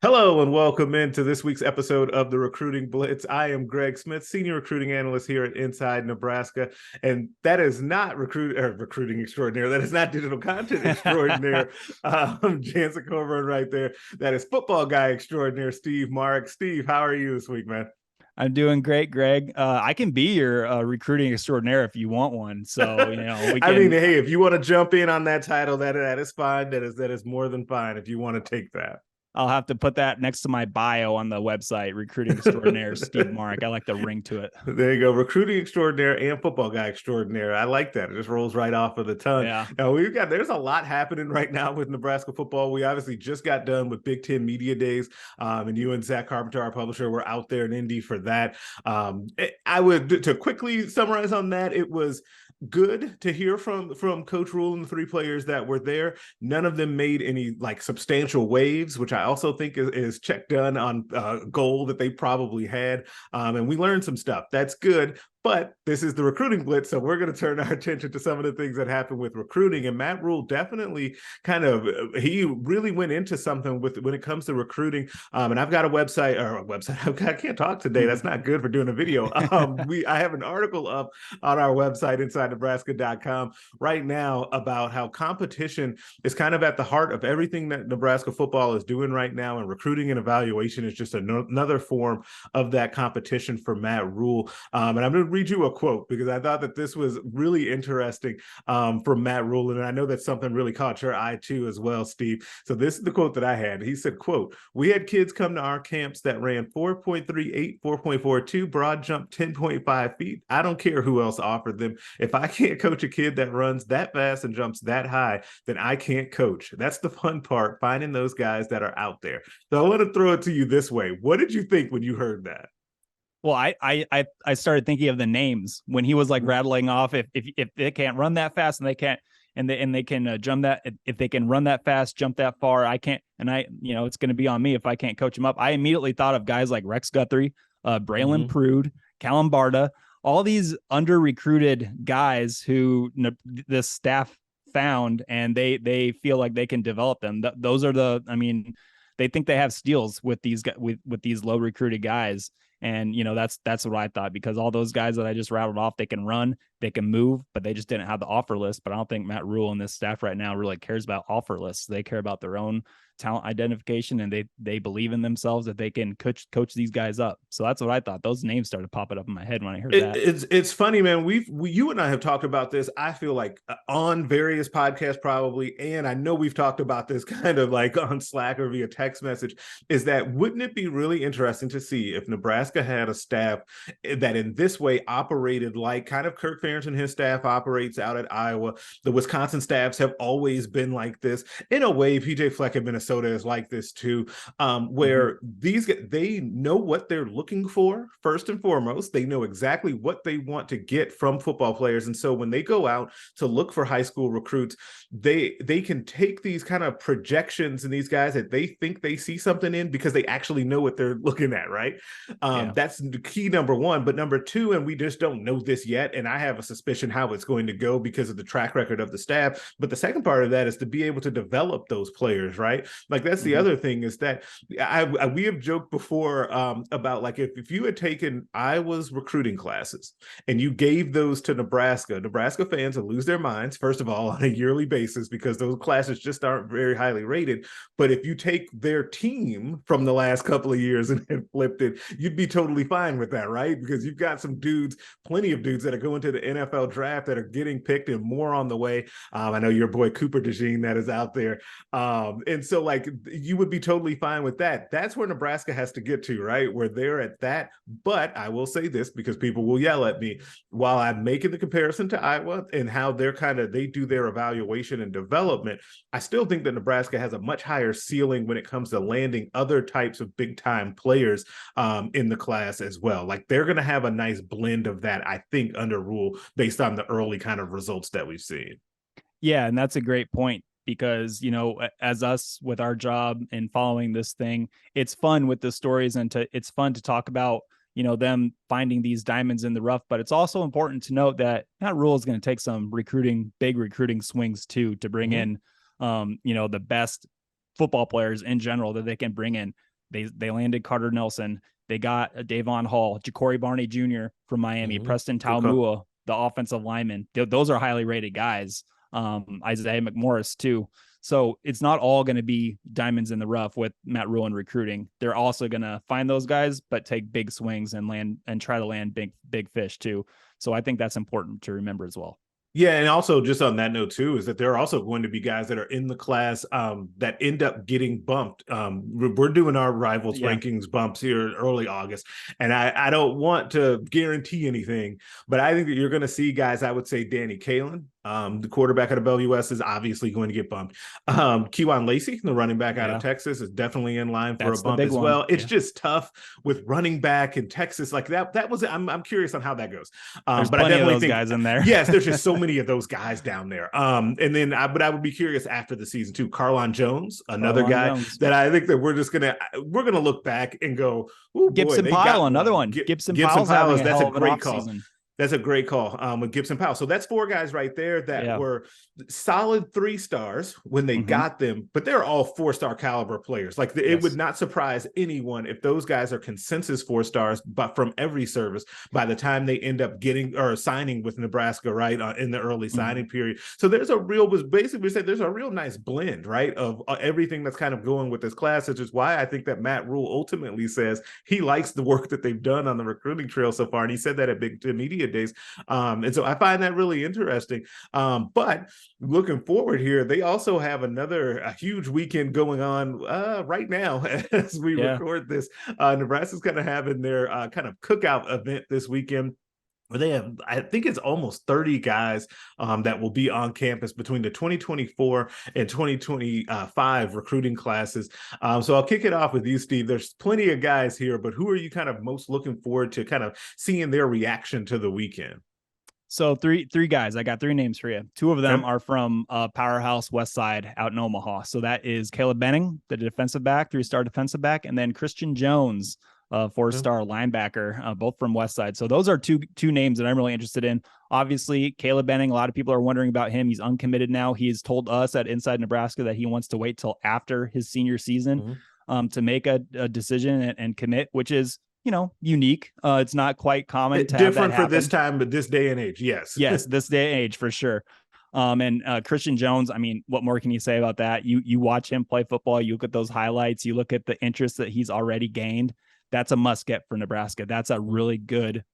Hello and welcome into this week's episode of the Recruiting Blitz. I am Greg Smith, senior recruiting analyst here at Inside Nebraska, and that is not recruiting extraordinaire. That is not digital content extraordinaire. Jansen Coburn right there. That is football guy extraordinaire, Steve Marik. Steve, how are you this week, man? I'm doing great, Greg. I can be your recruiting extraordinaire if you want one. So, we I mean, can. hey, if you want to jump in on that title, that is fine. That is more than fine if you want to take that. I'll have to put that next to my bio on the website. Recruiting extraordinaire, Steve Marik. I like the ring to it. There you go. Recruiting extraordinaire and football guy extraordinaire. I like that. It just rolls right off of the tongue. Yeah. Now there's a lot happening right now with Nebraska football. We obviously just got done with Big Ten Media Days. And you and Zach Carpenter, our publisher, were out there in Indy for that. I would to quickly summarize on that, it was good to hear from Coach Rule and the three players that were there. None of them made any like substantial waves, which I also think is check done on goal that they probably had. And we learned some stuff. That's good. But this is the Recruiting Blitz, so we're going to turn our attention to some of the things that happened with recruiting. And Matt Rule definitely he really went into something with when it comes to recruiting. And I've got a website. I can't talk today. That's not good for doing a video. I have an article up on our website, InsideNebraska.com, right now about how competition is kind of at the heart of everything that Nebraska football is doing right now. And recruiting and evaluation is just another form of that competition for Matt Rule. And I'm going to read you a quote because I thought that this was really interesting from Matt Rule. And I know that's something really caught your eye too as well, Steve. So this is the quote that I had. He said, quote, "We had kids come to our camps that ran 4.38, 4.42, broad jump 10.5 feet. I don't care who else offered them. If I can't coach a kid that runs that fast and jumps that high, then I can't coach. That's the fun part, finding those guys that are out there." So I want to throw it to you this way. What did you think when you heard that? Well, I started thinking of the names when he was like rattling off if they can't run that fast and they can't and they can jump that if they can run that fast, jump that far, I can't, and it's going to be on me if I can't coach them up. I immediately thought of guys like Rex Guthrie, Braylon Prude, Callum Barda, all these under recruited guys who the staff found, and they feel like they can develop them. Those are they think they have steals with these with these low recruited guys. And that's what I thought, because all those guys that I just rattled off, they can run, they can move, but they just didn't have the offer list. But I don't think Matt Rule and this staff right now really cares about offer lists. They care about their own talent identification, and they believe in themselves that they can coach these guys up. So that's what I thought. Those names started popping up in my head when I heard that. It's funny, man. You and I have talked about this. I feel like on various podcasts, probably, and I know we've talked about this kind of like on Slack or via text message. Is that wouldn't it be really interesting to see if Nebraska had a staff that in this way operated like kind of Kirk Ferentz and his staff operates out at Iowa? The Wisconsin staffs have always been like this. In a way, PJ Fleck at Minnesota is like this too, where they know what they're looking for first and foremost. They know exactly what they want to get from football players, and so when they go out to look for high school recruits, they can take these kind of projections and these guys that they think they see something in because they actually know what they're looking at, right? That's the key, number one. But number two, and we just don't know this yet, and I have a suspicion how it's going to go because of the track record of the staff. But the second part of that is to be able to develop those players, right? Like that's the other thing, is that we have joked before about like if you had taken Iowa's recruiting classes and you gave those to Nebraska fans would lose their minds, first of all, on a yearly basis, because those classes just aren't very highly rated. But if you take their team from the last couple of years and flipped it, you'd be totally fine with that, right? Because you've got some dudes, plenty of dudes that are going to the NFL draft that are getting picked and more on the way. I know your boy Cooper DeJean that is out there. And so like you would be totally fine with that. That's where Nebraska has to get to, right? Where they're at that. But I will say this because people will yell at me, while I'm making the comparison to Iowa and how they do their evaluation and development, I still think that Nebraska has a much higher ceiling when it comes to landing other types of big time players in the class as well. Like they're going to have a nice blend of that, I think, under Rule, based on the early kind of results that we've seen. Yeah, and that's a great point, because as us with our job and following this thing, it's fun with the stories, and it's fun to talk about them finding these diamonds in the rough. But it's also important to note that Matt Rule is going to take some big recruiting swings too, to bring in the best football players in general that they can bring in. They landed Carter Nelson. They got Davon Hall, Ja'Cory Barney Jr. from Miami, Preston Taumua, the offensive lineman. Those are highly rated guys. Isaiah McMorris too. So it's not all going to be diamonds in the rough with Matt Rule recruiting. They're also going to find those guys, but take big swings and try to land big fish too. So I think that's important to remember as well. Yeah, and also just on that note too, is that there are also going to be guys that are in the class that end up getting bumped. We're doing our rivals rankings bumps here in early August, and I don't want to guarantee anything, but I think that you're going to see guys. I would say Danny Kalen, the quarterback out of BYU, is obviously going to get bumped. Kewan Lacey, the running back out of Texas, is definitely in line for a bump as well. It's just tough with running back in Texas like that. That was I'm curious on how that goes. But I definitely think guys in there. Yes, there's just so many of those guys down there. And then I would be curious after the season too. Carlon Jones, another guy that I think that we're gonna look back and go, oh, Gibson Pyle, another one. Gibson Pyle, that's a great call. That's a great call with Gibson Powell. So that's 4 guys right there that were solid 3 stars when they got them, but they're all 4-star caliber players. Like it would not surprise anyone if those guys are consensus 4 stars, but from every service by the time they end up getting or signing with Nebraska, right, in the early signing period. So there's a real, basically said there's a real nice blend, right, of everything that's kind of going with this class, which is why I think that Matt Rule ultimately says he likes the work that they've done on the recruiting trail so far. And he said that at Big Media Days. And so I find that really interesting. But looking forward here, they also have a huge weekend going on right now as we record this. Nebraska's kind of having their kind of cookout event this weekend. They have, I think it's almost 30 guys that will be on campus between the 2024 and 2025 recruiting classes. So I'll kick it off with you, Steve. There's plenty of guys here, but who are you kind of most looking forward to kind of seeing their reaction to the weekend? So three guys. I got 3 names for you. 2 of them are from Powerhouse West Side out in Omaha. So that is Caleb Benning, the defensive back, 3-star defensive back, and then Christian Jones, 4-star linebacker, both from West Side. So those are two names that I'm really interested in. Obviously, Caleb Benning, a lot of people are wondering about him. He's uncommitted now. He's told us at Inside Nebraska that he wants to wait till after his senior season to make a decision and commit, which is, unique. It's not quite common to different have that for this time, but this day and age. Yes, this day and age for sure. And Christian Jones, I mean, what more can you say about that? You watch him play football, you look at those highlights, you look at the interest that he's already gained. That's a must get for Nebraska. That's a really good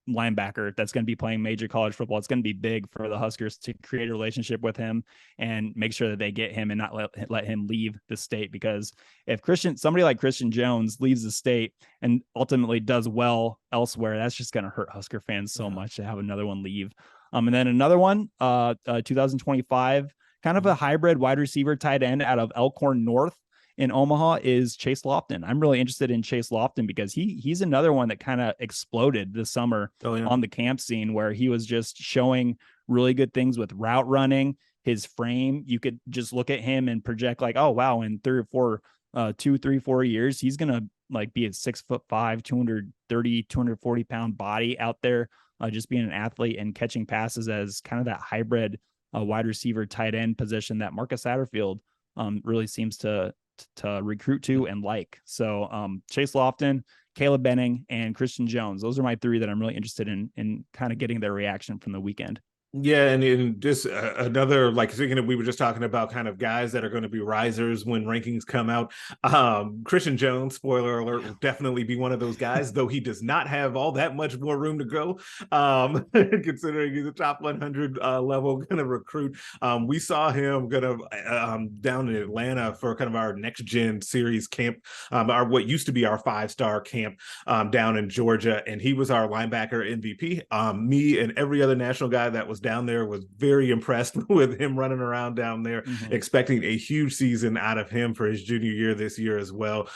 linebacker that's going to be playing major college football. It's going to be big for the Huskers to create a relationship with him and make sure that they get him and not let him leave the state. Because if somebody like Christian Jones leaves the state and ultimately does well elsewhere, that's just going to hurt Husker fans so much to have another one leave. And then another one, 2025, kind of a hybrid wide receiver tight end out of Elkhorn North in Omaha is Chase Lofton. I'm really interested in Chase Lofton because he's another one that kind of exploded this summer on the camp scene, where he was just showing really good things with route running, his frame. You could just look at him and project like, oh wow, in 2, 3, 4 years, he's going to like be a 6'5", 230, 240 pound body out there, just being an athlete and catching passes as kind of that hybrid wide receiver tight end position that Marcus Satterfield really seems to recruit to and like. So Chase Lofton, Caleb Benning, and Christian Jones. Those are my 3 that I'm really interested in kind of getting their reaction from the weekend. Yeah, and in just another, like, speaking of, we were just talking about kind of guys that are going to be risers when rankings come out. Christian Jones, spoiler alert, will definitely be one of those guys, though he does not have all that much more room to go, considering he's a top 100 level kind of recruit. We saw him down in Atlanta for kind of our next gen series camp, what used to be our 5-star camp down in Georgia, and he was our linebacker MVP. Me and every other national guy that was down there was very impressed with him running around down there, expecting a huge season out of him for his junior year this year as well.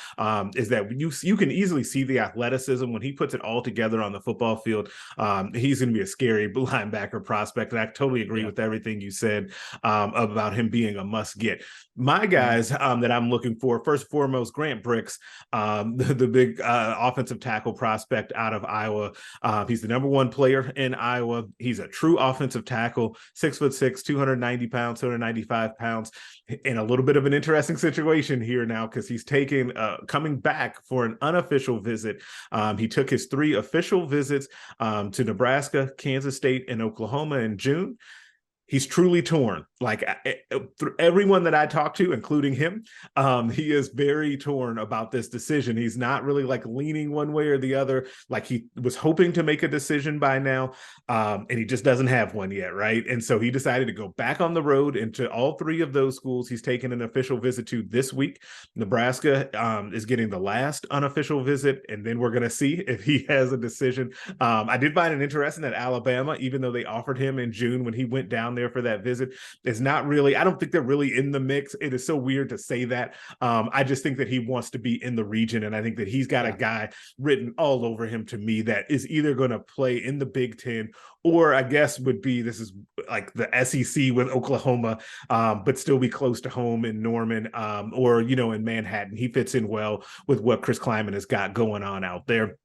Is that you can easily see the athleticism when he puts it all together on the football field. He's going to be a scary linebacker prospect, and I totally agree with everything you said about him being a must get. My guys that I'm looking for, first and foremost, Grant Bricks, the big offensive tackle prospect out of Iowa. He's the #1 player in Iowa. He's a true offensive defensive tackle, 6'6", 290 pounds, 295 pounds, in a little bit of an interesting situation here now because he's taking coming back for an unofficial visit. He took his 3 official visits to Nebraska, Kansas State, and Oklahoma in June. He's truly torn. Like everyone that I talked to, including him, he is very torn about this decision. He's not really like leaning one way or the other. Like he was hoping to make a decision by now, and he just doesn't have one yet, right? And so he decided to go back on the road into all 3 of those schools. He's taken an official visit to this week. Nebraska is getting the last unofficial visit, and then we're going to see if he has a decision. I did find it interesting that Alabama, even though they offered him in June when he went down there for that visit, is not really, I don't think they're really in the mix. It is so weird to say that. I just think that he wants to be in the region, and I think that he's got a guy written all over him to me that is either going to play in the Big Ten, or I guess would be, this is like the SEC with Oklahoma, but still be close to home in Norman, or, you know, in Manhattan. He fits in well with what Chris Kleiman has got going on out there.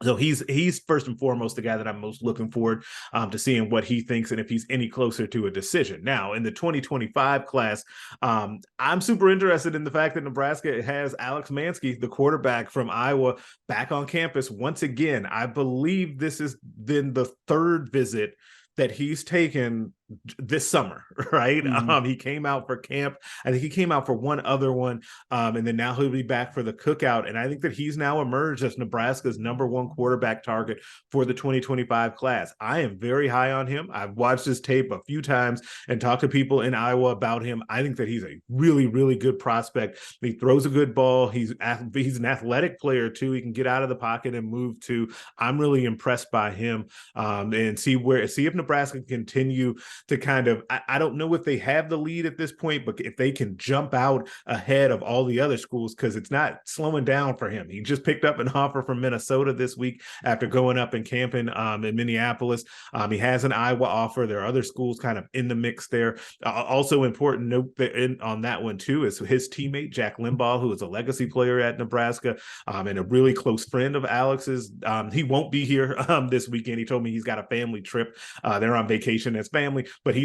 So he's first and foremost the guy that I'm most looking forward to seeing what he thinks and if he's any closer to a decision. Now, in the 2025 class, I'm super interested in the fact that Nebraska has Alex Mansky, the quarterback from Iowa, back on campus once again. I believe this is then the 3rd visit that he's taken this summer, right? He came out for camp. I think he came out for one other one, and then now he'll be back for the cookout. And I think that he's now emerged as Nebraska's #1 quarterback target for the 2025 class. I am very high on him. I've watched his tape a few times and talked to people in Iowa about him. I think that he's a really, really good prospect. He throws a good ball. He's an athletic player too. He can get out of the pocket and move too. I'm really impressed by him, and see if Nebraska can continue to kind of, I don't know if they have the lead at this point, but if they can jump out ahead of all the other schools, because it's not slowing down for him. He just picked up an offer from Minnesota this week after going up and camping in Minneapolis. He has an Iowa offer. There are other schools kind of in the mix there. Also important note that on that one too is his teammate, Jack Limbaugh, who is a legacy player at Nebraska, and a really close friend of Alex's. He won't be here this weekend. He told me he's got a family trip. They're on vacation as family, but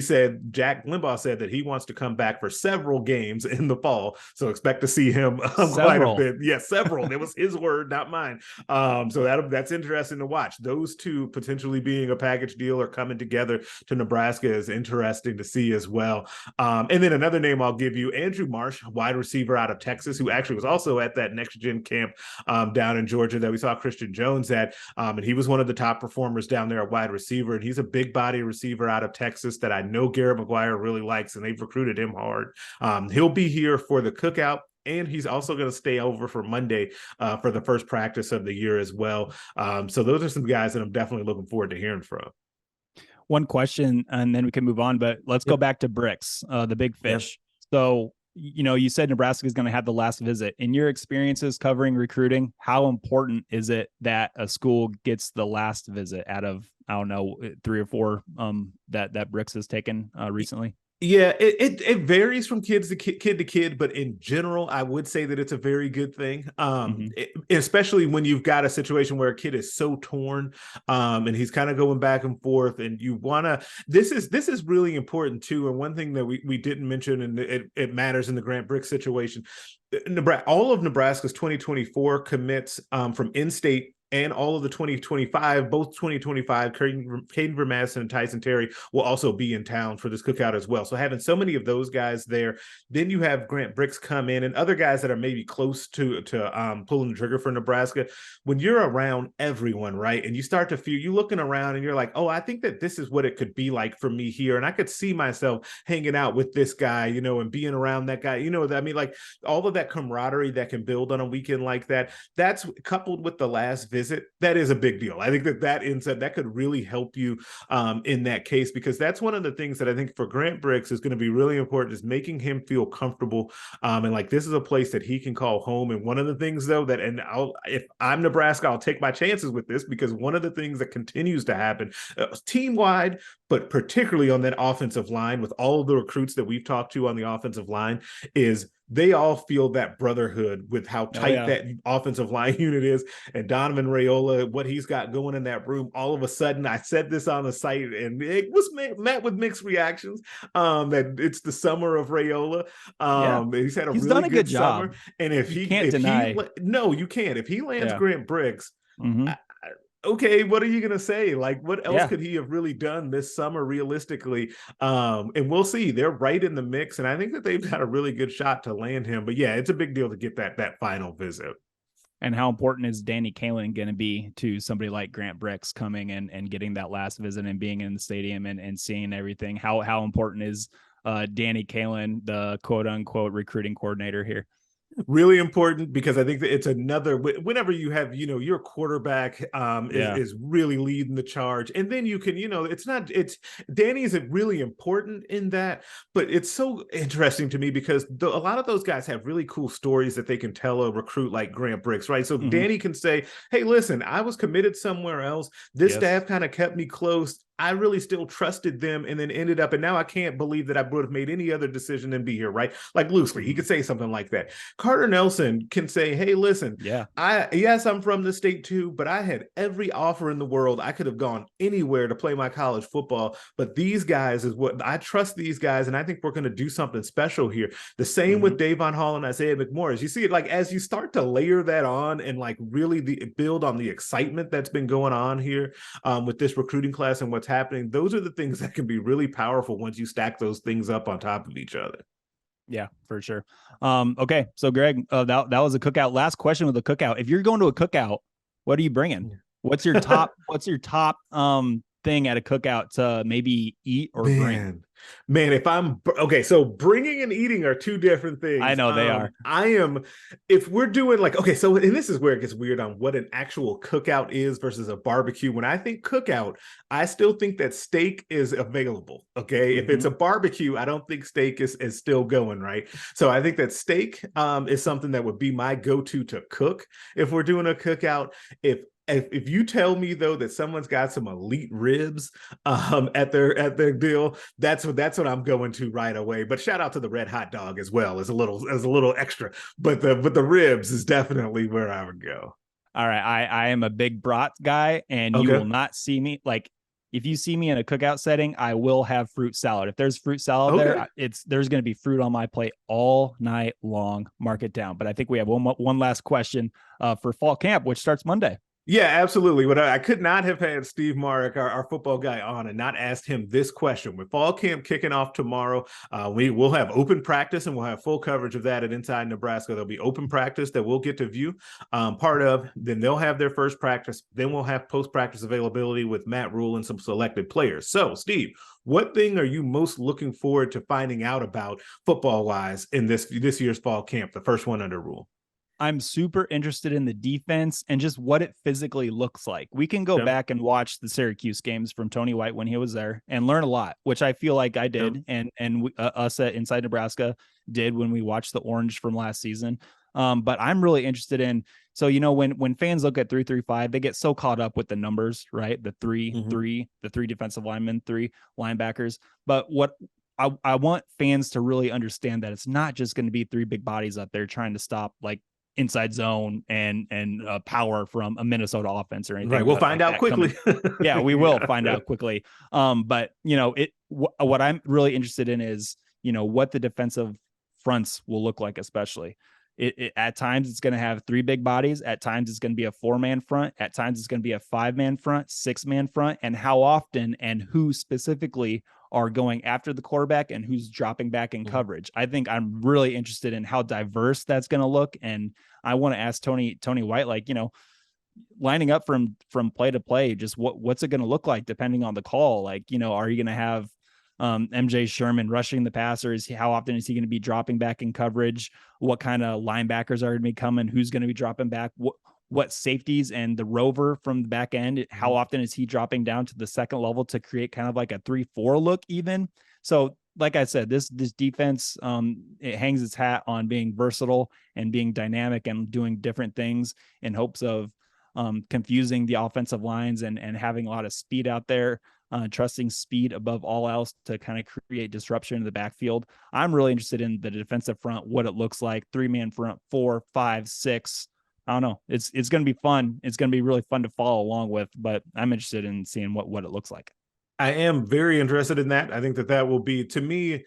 Jack Limbaugh said that he wants to come back for several games in the fall. So expect to see him quite a bit. Yeah, several. It was his word, not mine. So that's interesting to watch. Those two potentially being a package deal or coming together to Nebraska is interesting to see as well. And then another name I'll give you, Andrew Marsh, wide receiver out of Texas, who actually was also at that Next Gen camp down in Georgia that we saw Christian Jones at. And he was one of the top performers down there at wide receiver. And he's a big body receiver out of Texas that I know Garrett McGuire really likes, and they've recruited him hard. He'll be here for the cookout, and he's also going to stay over for Monday for the first practice of the year as well. So those are some guys that I'm definitely looking forward to hearing from. One question, and then we can move on, but let's go back to Bricks, the big fish. So, you know, you said Nebraska is going to have the last visit. In your experiences covering recruiting, how important is it that a school gets the last visit out of, I don't know, 3 or 4 that Bricks has taken recently? Yeah, it varies from kid to kid, but in general, I would say that it's a very good thing. Especially when you've got a situation where a kid is so torn, and he's kind of going back and forth, and you want to. This is really important too. And one thing that we didn't mention, and it matters in the Grant Bricks situation. All of Nebraska's 2024 commits from in-state and all of the 2025, both 2025, Caden Vermadison and Tyson Terry will also be in town for this cookout as well. So having so many of those guys there, then you have Grant Bricks come in and other guys that are maybe close to pulling the trigger for Nebraska. When you're around everyone, right, and you start to feel, you're looking around and you're like, oh, I think that this is what it could be like for me here. And I could see myself hanging out with this guy, you know, and being around that guy, you know, I mean, like all of that camaraderie that can build on a weekend like that, that's coupled with the last visit. That is a big deal. I think that could really help you in that case, because that's one of the things that I think for Grant Bricks is going to be really important, is making him feel comfortable and like this is a place that he can call home. And one of the things though that, and if I'm Nebraska, I'll take my chances with this, because one of the things that continues to happen team wide, but particularly on that offensive line with all of the recruits that we've talked to on the offensive line, is they all feel that brotherhood with how tight that offensive line unit is. And Donovan Raiola, what he's got going in that room, all of a sudden, I said this on the site, and it was met with mixed reactions. That it's the summer of Raiola. He's had he's really done a good job. summer. And if you can't deny. No, you can't. If he lands Grant Bricks, okay, what are you going to say? Like, what else could he have really done this summer realistically? And we'll see. They're right in the mix, and I think that they've got a really good shot to land him. But yeah, it's a big deal to get that final visit. And how important is Danny Kaelin going to be to somebody like Grant Bricks coming and getting that last visit and being in the stadium and seeing everything? How important is Danny Kaelin, the quote unquote recruiting coordinator here? Really important, because I think that it's another, whenever you have, your quarterback is really leading the charge, and then you can, Danny's really important in that. But it's so interesting to me because a lot of those guys have really cool stories that they can tell a recruit like Grant Bricks, right? So Danny can say, hey, listen, I was committed somewhere else. This staff kind of kept me close. I really still trusted them, and then ended up, and now I can't believe that I would have made any other decision than be here, right? Like loosely, he could say something like that. Carter Nelson can say, hey, listen, I'm from the state too, but I had every offer in the world. I could have gone anywhere to play my college football, but these guys is what I trust these guys, and I think we're going to do something special here. The same with Davon Hall and Isaiah McMorris. You see it like as you start to layer that on and like really build on the excitement that's been going on here with this recruiting class and what's happening. Those are the things that can be really powerful once you stack those things up on top of each other. Yeah, for sure. Okay, so Greg, that was a cookout. Last question with the cookout. If you're going to a cookout, what are you bringing? What's your top? What's your top thing at a cookout to maybe eat or bring? Man, if I'm okay, so bringing and eating are two different things. I know they are. If we're doing like, okay, so, and this is where it gets weird on what an actual cookout is versus a barbecue. When I think cookout, I still think that steak is available. Okay. If it's a barbecue, I don't think steak is still going, right? So I think that steak is something that would be my go-to to cook if we're doing a cookout. If you tell me though that someone's got some elite ribs at their deal, that's what I'm going to right away. But shout out to the red hot dog as well as a little extra. But the ribs is definitely where I would go. All right, I am a big brat guy, and you will not see me like. If you see me in a cookout setting, I will have fruit salad. If there's fruit salad there, there's going to be fruit on my plate all night long. Mark it down. But I think we have one last question for fall camp, which starts Monday. Yeah, absolutely. But I could not have had Steve Marik, our football guy, on and not asked him this question. With fall camp kicking off tomorrow, we will have open practice, and we'll have full coverage of that at Inside Nebraska. There'll be open practice that we'll get to view part of. Then they'll have their first practice. Then we'll have post-practice availability with Matt Rule and some selected players. So, Steve, what thing are you most looking forward to finding out about football-wise in this year's fall camp, the first one under Rule? I'm super interested in the defense and just what it physically looks like. We can go back and watch the Syracuse games from Tony White when he was there and learn a lot, which I feel like I did. And us at Inside Nebraska did when we watched the Orange from last season. But I'm really interested in, so, when fans look at 3-3-5, they get so caught up with the numbers, right? The three defensive linemen, 3 linebackers. But what I want fans to really understand that it's not just going to be 3 big bodies up there trying to stop like inside zone and power from a Minnesota offense or anything. Right. We'll find out quickly. Yeah, we will find out quickly. But what I'm really interested in is, what the defensive fronts will look like, especially. At times it's going to have 3 big bodies. At times it's going to be a 4-man front. At times it's going to be a 5-man front, 6-man front, and how often and who specifically are going after the quarterback and who's dropping back in coverage. I think I'm really interested in how diverse that's going to look. And I want to ask Tony White, like, lining up from play to play, just what's it going to look like depending on the call? Like, are you going to have MJ Sherman rushing the passer? How often is he going to be dropping back in coverage? What kind of linebackers are going to be coming? Who's going to be dropping back? What safeties and the rover from the back end, how often is he dropping down to the second level to create kind of like a 3-4 look even? So like I said, this defense, it hangs its hat on being versatile and being dynamic and doing different things in hopes of confusing the offensive lines and having a lot of speed out there. trusting speed above all else to kind of create disruption in the backfield. I'm really interested in the defensive front, what it looks like, 3-man front, 4, 5, 6. I don't know. It's going to be fun. It's going to be really fun to follow along with, but I'm interested in seeing what it looks like. I am very interested in that. I think that will be, to me,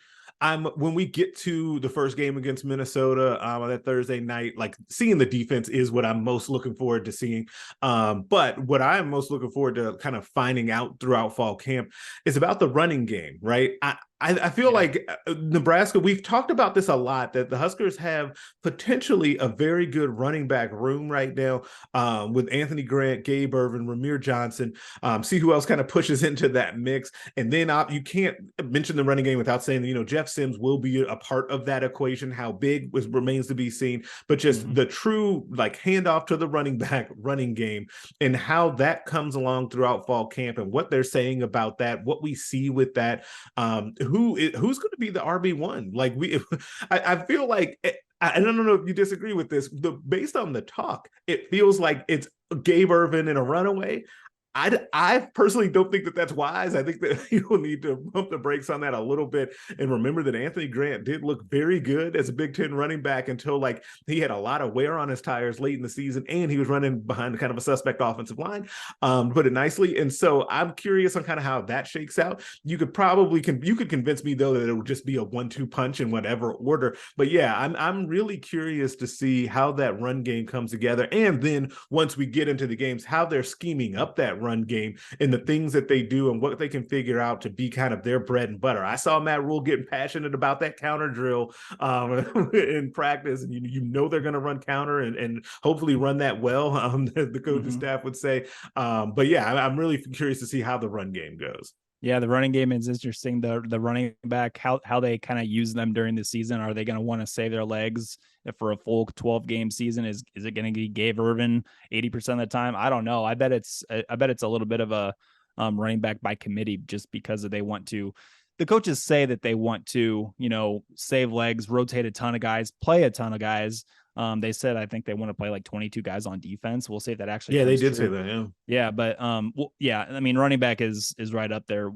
when we get to the first game against Minnesota on that Thursday night, like seeing the defense is what I'm most looking forward to seeing. But what I'm most looking forward to kind of finding out throughout fall camp is about the running game, right? I feel like Nebraska, we've talked about this a lot, that the Huskers have potentially a very good running back room right now with Anthony Grant, Gabe Irvin, Ramir Johnson. See who else kind of pushes into that mix. And then you can't mention the running game without saying, Jeff Sims will be a part of that equation. How big remains to be seen, but just the true like handoff to the running back running game and how that comes along throughout fall camp and what they're saying about that, what we see with that. Who's going to be the RB1? Like I feel like, I don't know if you disagree with this, based on the talk, it feels like it's Gabe Irvin in a runaway. I personally don't think that that's wise. I think that you'll need to pump the brakes on that a little bit and remember that Anthony Grant did look very good as a Big Ten running back until like he had a lot of wear on his tires late in the season and he was running behind kind of a suspect offensive line, put it nicely. And so I'm curious on kind of how that shakes out. You could convince me though that it would just be a 1-2 punch in whatever order. But yeah, I'm really curious to see how that run game comes together. And then once we get into the games, how they're scheming up that run game and the things that they do and what they can figure out to be kind of their bread and butter. I saw Matt Rule getting passionate about that counter drill in practice, and they're going to run counter and hopefully run that well, the coaching staff would say. But yeah, I'm really curious to see how the run game goes. Yeah, the running game is interesting. The running back, how they kind of use them during the season. Are they going to want to save their legs for a full 12-game season? Is it going to be Gabe Irvin 80% of the time? I don't know. I bet it's a little bit of a running back by committee, just because they want to. The coaches say that they want to, save legs, rotate a ton of guys, play a ton of guys. They said, I think they want to play like 22 guys on defense. We'll see if that actually. Yeah, they did say that. Yeah. Yeah. But, I mean, running back is right up there.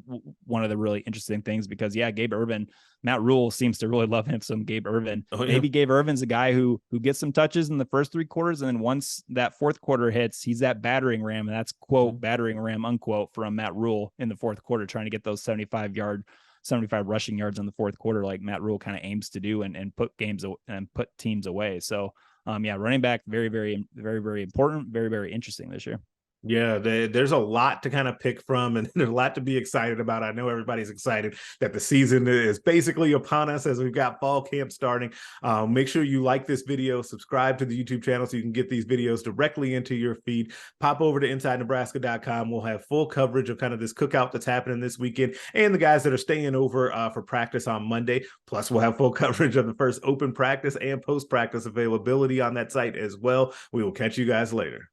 One of the really interesting things because Gabe Irvin, Matt Rule seems to really love him some Gabe Irvin. Oh, yeah. Maybe Gabe Irvin's a guy who gets some touches in the first 3 quarters. And then once that fourth quarter hits, he's that battering ram. And that's quote, battering ram, unquote, from Matt Rule in the fourth quarter, trying to get those 75 rushing yards in the fourth quarter, like Matt Rule kind of aims to do and put teams away. So, running back, very, very, very, very important, very, very interesting this year. Yeah, there's a lot to kind of pick from, and there's a lot to be excited about. I know everybody's excited that the season is basically upon us as we've got fall camp starting. Make sure you like this video, subscribe to the YouTube channel so you can get these videos directly into your feed. Pop over to InsideNebraska.com. We'll have full coverage of kind of this cookout that's happening this weekend and the guys that are staying over for practice on Monday. Plus, we'll have full coverage of the first open practice and post-practice availability on that site as well. We will catch you guys later.